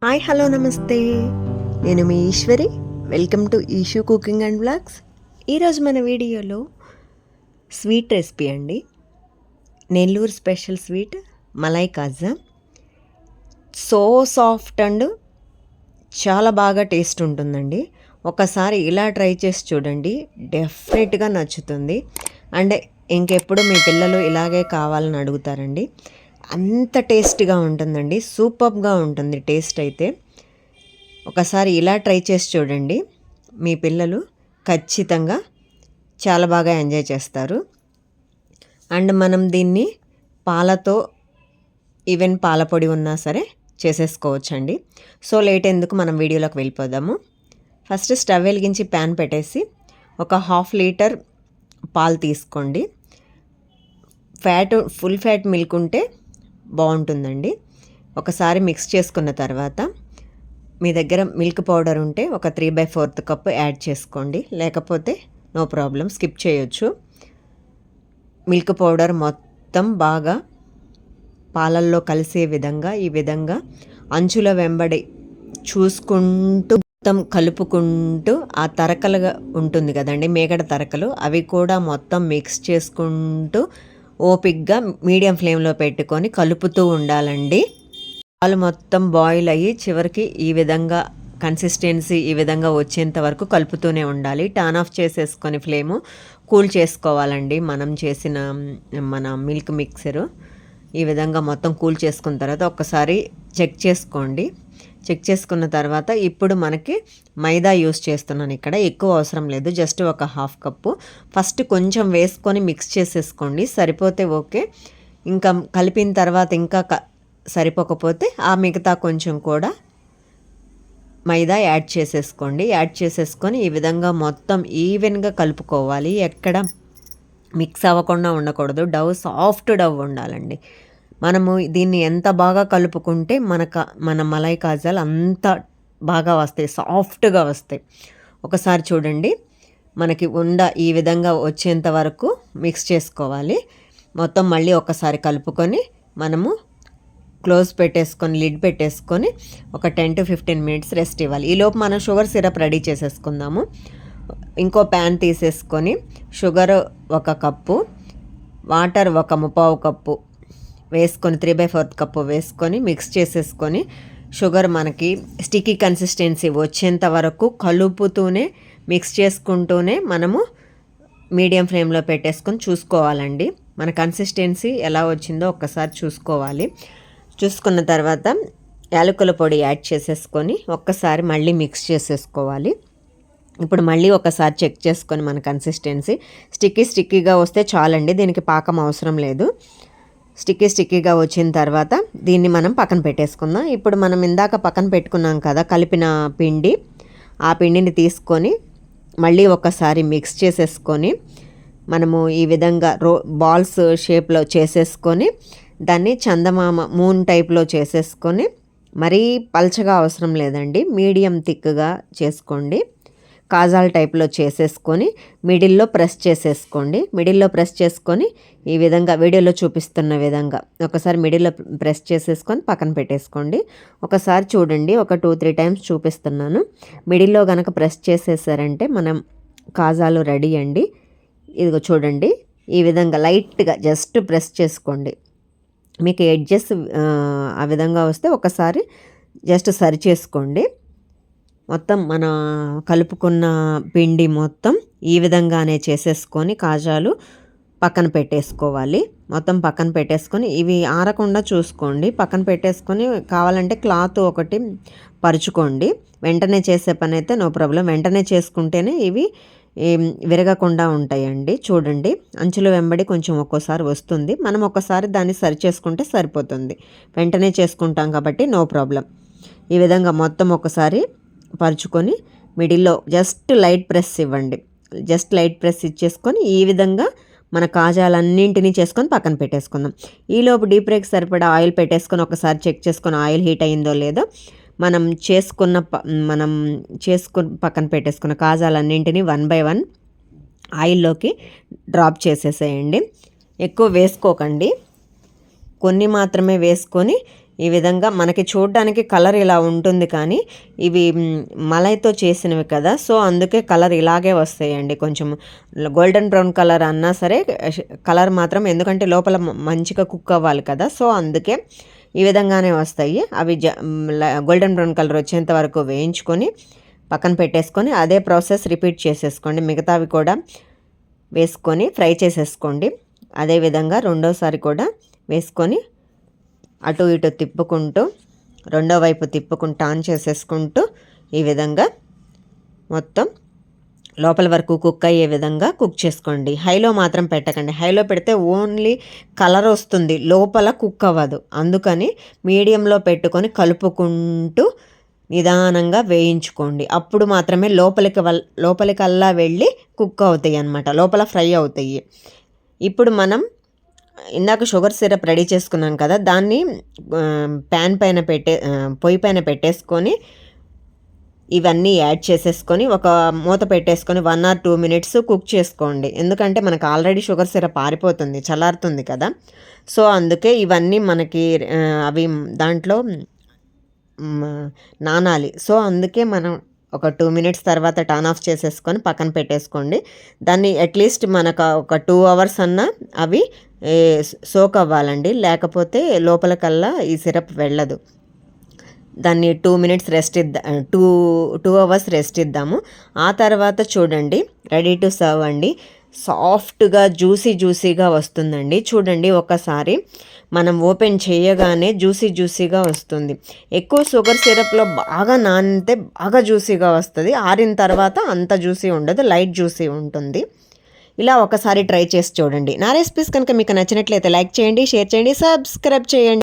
Hi hello నమస్తే, నేను మీ Eswari. Welcome to Eshu cooking and blogs. ఈరోజు మన వీడియోలో స్వీట్ రెసిపీ అండి. Nellore special sweet malai kaja. So soft and చాలా బాగా టేస్ట్ ఉంటుందండి. ఒకసారి ఇలా ట్రై చేసి చూడండి, డెఫినెట్గా నచ్చుతుంది. అండ్ ఇంకెప్పుడు మీ పిల్లలు ఇలాగే కావాలని అడుగుతారండి. అంత టేస్ట్గా ఉంటుందండి, సూపర్గా ఉంటుంది టేస్ట్ అయితే. ఒకసారి ఇలా ట్రై చేసి చూడండి, మీ పిల్లలు ఖచ్చితంగా చాలా బాగా ఎంజాయ్ చేస్తారు. అండ్ మనం దీన్ని పాలతో, ఈవెన్ పాలపొడి ఉన్నా సరే చేసేసుకోవచ్చండి. సో లేట్ ఎందుకు, మనం వీడియోలోకి వెళ్ళిపోదాము. ఫస్ట్ స్టవ్ వెలిగించి ప్యాన్ పెట్టేసి ఒక 1/2 లీటర్ పాలు తీసుకోండి. ఫుల్ ఫ్యాట్ మిల్క్ ఉంటే బాగుంటుందండి. ఒకసారి మిక్స్ చేసుకున్న తర్వాత మీ దగ్గర మిల్క్ పౌడర్ ఉంటే ఒక 3/4 కప్పు యాడ్ చేసుకోండి, లేకపోతే నో ప్రాబ్లం, స్కిప్ చేయొచ్చు. మిల్క్ పౌడర్ మొత్తం బాగా పాలల్లో కలిసే విధంగా ఈ విధంగా అంచుల వెంబడి చూసుకుంటూ మొత్తం కలుపుకుంటూ, ఆ తరకలుగా ఉంటుంది కదండి, మేగడ తరకలు, అవి కూడా మొత్తం మిక్స్ చేసుకుంటూ ఓపిక్గా మీడియం ఫ్లేమ్లో పెట్టుకొని కలుపుతూ ఉండాలండి. పాలు మొత్తం బాయిల్ అయ్యి చివరికి ఈ విధంగా కన్సిస్టెన్సీ ఈ విధంగా వచ్చేంత వరకు కలుపుతూనే ఉండాలి. టర్న్ ఆఫ్ చేసేసుకొని ఫ్లేము కూల్ చేసుకోవాలండి. మనం చేసిన మన మిల్క్ మిక్సరు ఈ విధంగా మొత్తం కూల్ చేసుకున్న తర్వాత ఒక్కసారి చెక్ చేసుకోండి. చెక్ చేసుకున్న తర్వాత ఇప్పుడు మనకి మైదా యూస్ చేస్తున్నాను ఇక్కడ. ఎక్కువ అవసరం లేదు, జస్ట్ ఒక 1/2 కప్పు. ఫస్ట్ కొంచెం వేసుకొని మిక్స్ చేసేసుకోండి, సరిపోతే ఓకే. ఇంకా కలిపిన తర్వాత ఇంకా సరిపోకపోతే ఆ మిగతా కొంచెం కూడా మైదా యాడ్ చేసేసుకోండి. యాడ్ చేసేసుకొని ఈ విధంగా మొత్తం ఈవెన్గా కలుపుకోవాలి. ఎక్కడ మిక్స్ అవ్వకుండా ఉండకూడదు. సాఫ్ట్ డవ్ ఉండాలండి. మనము దీన్ని ఎంత బాగా కలుపుకుంటే మన మలై కాజాలు అంత బాగా వస్తాయి, సాఫ్ట్గా వస్తాయి. ఒకసారి చూడండి, మనకి ఈ విధంగా వచ్చేంత వరకు మిక్స్ చేసుకోవాలి. మొత్తం మళ్ళీ ఒకసారి కలుపుకొని మనము క్లోజ్ పెట్టేసుకొని లిడ్ పెట్టేసుకొని ఒక 10 to 15 మినిట్స్ రెస్ట్ ఇవ్వాలి. ఈలోపు మనం షుగర్ సిరప్ రెడీ చేసేసుకుందాము. ఇంకో ప్యాన్ తీసేసుకొని షుగర్ 1 కప్పు, వాటర్ 1/3 కప్పు వేసుకొని 3/4 కప్పు వేసుకొని మిక్స్ చేసేసుకొని, షుగర్ మనకి స్టిక్కీ కన్సిస్టెన్సీ వచ్చేంత వరకు కలుపుతూనే మిక్స్ చేసుకుంటూనే మనము మీడియం ఫ్లేమ్లో పెట్టేసుకొని చూసుకోవాలండి. మన కన్సిస్టెన్సీ ఎలా వచ్చిందో ఒక్కసారి చూసుకోవాలి. చూసుకున్న తర్వాత యాలకుల పొడి యాడ్ చేసేసుకొని ఒక్కసారి మళ్ళీ మిక్స్ చేసేసుకోవాలి. ఇప్పుడు మళ్ళీ ఒకసారి చెక్ చేసుకొని మన కన్సిస్టెన్సీ స్టిక్కీగా వస్తే చాలండి, దీనికి పాకం అవసరం లేదు. స్టిక్కీగా వచ్చిన తర్వాత దీన్ని మనం పక్కన పెట్టేసుకుందాం. ఇప్పుడు మనం ఇందాక పక్కన పెట్టుకున్నాం కదా కలిపిన పిండి, ఆ పిండిని తీసుకొని మళ్ళీ ఒకసారి మిక్స్ చేసేసుకొని మనము ఈ విధంగా బాల్స్ షేప్లో చేసేసుకొని దాన్ని చందమామ మూన్ టైప్లో చేసేసుకొని, మరీ పల్చగా అవసరం లేదండి, మీడియం థిక్గా చేసుకోండి. కాజాల టైప్లో చేసేసుకొని మిడిల్లో ప్రెస్ చేసేసుకోండి. మిడిల్లో ప్రెస్ చేసుకొని ఈ విధంగా వీడియోలో చూపిస్తున్న విధంగా ఒకసారి మిడిల్లో ప్రెస్ చేసేసుకొని పక్కన పెట్టేసుకోండి. ఒకసారి చూడండి, ఒక 2-3 టైమ్స్ చూపిస్తున్నాను. మిడిల్లో కనుక ప్రెస్ చేసేసారంటే మనం కాజాలు రెడీ అండి. ఇదిగో చూడండి, ఈ విధంగా లైట్గా జస్ట్ ప్రెస్ చేసుకోండి. మీకు ఎడ్జెస్ ఆ విధంగా వస్తే ఒకసారి జస్ట్ సరి చేసుకోండి. మొత్తం మన కలుపుకున్న పిండి మొత్తం ఈ విధంగానే చేసేసుకొని కాజాలు పక్కన పెట్టేసుకోవాలి. మొత్తం పక్కన పెట్టేసుకొని ఇవి ఆరకుండా చూసుకోండి. పక్కన పెట్టేసుకొని కావాలంటే క్లాత్ ఒకటి పరుచుకోండి. వెంటనే చేసే పని అయితే నో ప్రాబ్లం, వెంటనే చేసుకుంటేనే ఇవి విరగకుండా ఉంటాయండి. చూడండి, అంచుల వెంబడి కొంచెం ఒక్కోసారి వస్తుంది, మనం ఒకసారి దాన్ని సరి చేసుకుంటే సరిపోతుంది. వెంటనే చేసుకుంటాం కాబట్టి నో ప్రాబ్లం. ఈ విధంగా మొత్తం ఒకసారి పరుచుకొని మిడిల్లో జస్ట్ లైట్ ప్రెస్ ఇవ్వండి. జస్ట్ లైట్ ప్రెస్ ఇచ్చేసుకొని ఈ విధంగా మన కాజాలన్నింటినీ చేసుకొని పక్కన పెట్టేసుకుందాం. ఈలోపు డీప్ ఫ్రైకి సరిపడా ఆయిల్ పెట్టేసుకొని ఒకసారి చెక్ చేసుకొని ఆయిల్ హీట్ అయిందో లేదో మనం చేసుకుని పక్కన పెట్టేసుకున్న కాజాలన్నింటినీ 1 by 1 ఆయిల్లోకి డ్రాప్ చేసేసేయండి. ఎక్కువ వేసుకోకండి, కొన్ని మాత్రమే వేసుకొని ఈ విధంగా మనకి చూడడానికి కలర్ ఇలా ఉంటుంది, కానీ ఇవి మలైతో చేసినవి కదా, సో అందుకే కలర్ ఇలాగే వస్తాయండి. కొంచెం గోల్డెన్ బ్రౌన్ కలర్ అన్నా సరే కలర్ మాత్రం, ఎందుకంటే లోపల మంచిగా కుక్ అవ్వాలి కదా, సో అందుకే ఈ విధంగానే వస్తాయి. అవి గోల్డెన్ బ్రౌన్ కలర్ వచ్చేంత వరకు వేయించుకొని పక్కన పెట్టేసుకొని అదే ప్రాసెస్ రిపీట్ చేసేసుకోండి. మిగతావి కూడా వేసుకొని ఫ్రై చేసేసుకోండి. అదేవిధంగా రెండోసారి కూడా వేసుకొని అటు ఇటు తిప్పుకుంటూ రెండో వైపు తిప్పుకుంటూ టర్న్ చేసేసుకుంటూ ఈ విధంగా మొత్తం లోపల వరకు కుక్ అయ్యే విధంగా కుక్ చేసుకోండి. హైలో మాత్రం పెట్టకండి. హైలో పెడితే ఓన్లీ కలర్ వస్తుంది, లోపల కుక్ అవ్వదు. అందుకని మీడియంలో పెట్టుకొని కలుపుకుంటూ నిదానంగా వేయించుకోండి. అప్పుడు మాత్రమే లోపలికల్లా వెళ్ళి కుక్ అవుతాయి అన్నమాట, లోపల ఫ్రై అవుతాయి. ఇప్పుడు మనం ఇందాక షుగర్ సిరప్ రెడీ చేసుకున్నాం కదా, దాన్ని పొయ్యి పైన పెట్టేసుకొని ఇవన్నీ యాడ్ చేసేసుకొని ఒక మూత పెట్టేసుకొని 1 or 2 minutes కుక్ చేసుకోండి. ఎందుకంటే మనకు ఆల్రెడీ షుగర్ సిరప్ ఆరిపోతుంది, చల్లారుతుంది కదా, సో అందుకే ఇవన్నీ మనకి అవి దాంట్లో నానాలి. సో అందుకే మనం ఒక 2 minutes తర్వాత టర్న్ ఆఫ్ చేసేసుకొని పక్కన పెట్టేసుకోండి. దాన్ని అట్లీస్ట్ మనకు ఒక 2 hours అన్నా అవి సోక్ అవ్వాలండి, లేకపోతే లోపలికల్లా ఈ సిరప్ వెళ్ళదు. దాన్ని 2 minutes రెస్ట్ 2 hours రెస్ట్ ఇద్దాము. ఆ తర్వాత చూడండి రెడీ టు సర్వ్ అండి. సాఫ్ట్గా జ్యూసీగా వస్తుందండి. చూడండి ఒకసారి మనం ఓపెన్ చేయగానే జ్యూసీగా వస్తుంది. ఎక్కువ షుగర్ సిరప్లో బాగా నానితే బాగా జ్యూసీగా వస్తుంది, ఆరిన తర్వాత అంత జ్యూసీ ఉండదు, లైట్ జ్యూసీ ఉంటుంది. ఇలా ఒకసారి ట్రై చేసి చూడండి. నా రెసిపీస్ కనుక మీకు నచ్చినట్లయితే లైక్ చేయండి, షేర్ చేయండి, సబ్స్క్రైబ్ చేయండి.